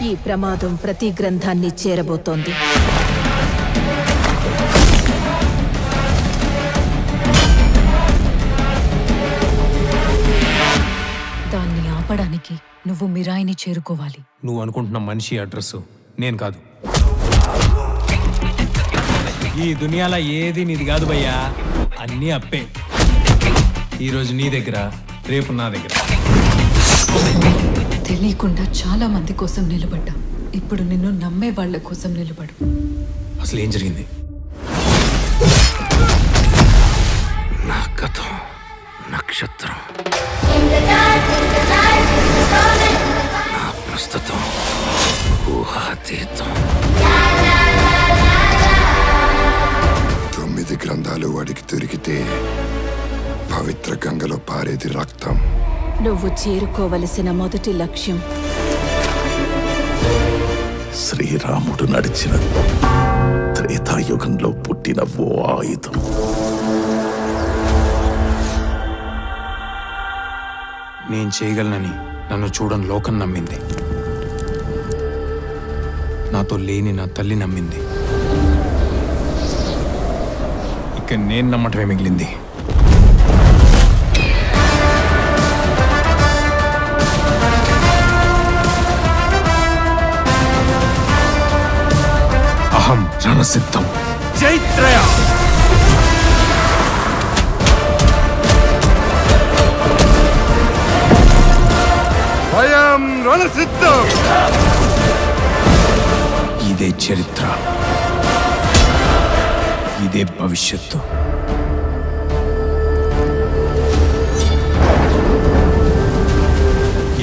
ఈ ప్రమాదం ప్రతి గ్రంథాన్ని చేరబోతోంది. దాన్ని ఆపడానికి నువ్వు మిరాయిని చేరుకోవాలి. నువ్వు అనుకుంటున్న మనిషి అడ్రస్ నేను కాదు. ఈ దునియాలో ఏది నీది కాదు భయ్యా, అన్నీ అప్పే. ఈరోజు నీ దగ్గర, రేపు నా దగ్గర. తెలియకుండా చాలా మంది కోసం నిలబడ్డా. ఇప్పుడు నిన్ను నమ్మే వాళ్ళ కోసం నిలబడు. అసలు ఏం జరిగింది? నా కథ నక్షత్రం, నా ప్రస్తుతం ఊహాతీతం. 9 గ్రంథాలు వాడికి దొరికితే పవిత్ర గంగలో పారేది రక్తం. నువ్వు చేరుకోవలసిన మొదటి లక్ష్యం శ్రీరాముడు నడిచిన త్రేతాయుగంలో పుట్టిన ఓ ఆయుధం. నేను చేయగలనని నన్ను చూడని లోకం నమ్మింది. నాతో లేని నా తల్లి నమ్మింది. ఇక నేను నమ్మటమే మిగిలింది. అహం రణసిద్ధం. జైత్రయ. భయం రణసిద్ధం. ఇదే చరిత్ర, ఇదే భవిష్యత్తు.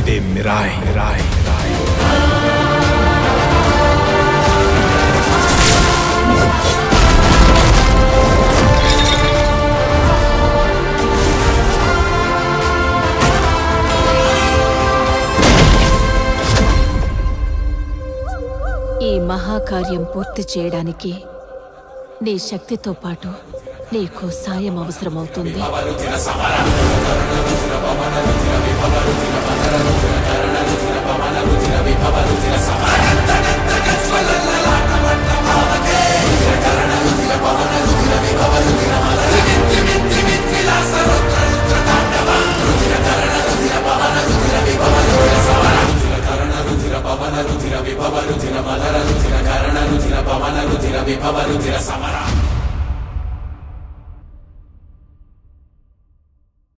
ఇదే మిరాయ్. Mirai Mirai. ఈ మహాకార్యం పూర్తి చేయడానికి నీ శక్తితో పాటు నీకు సాయం అవసరమవుతుంది. విభవ రుధిర సమర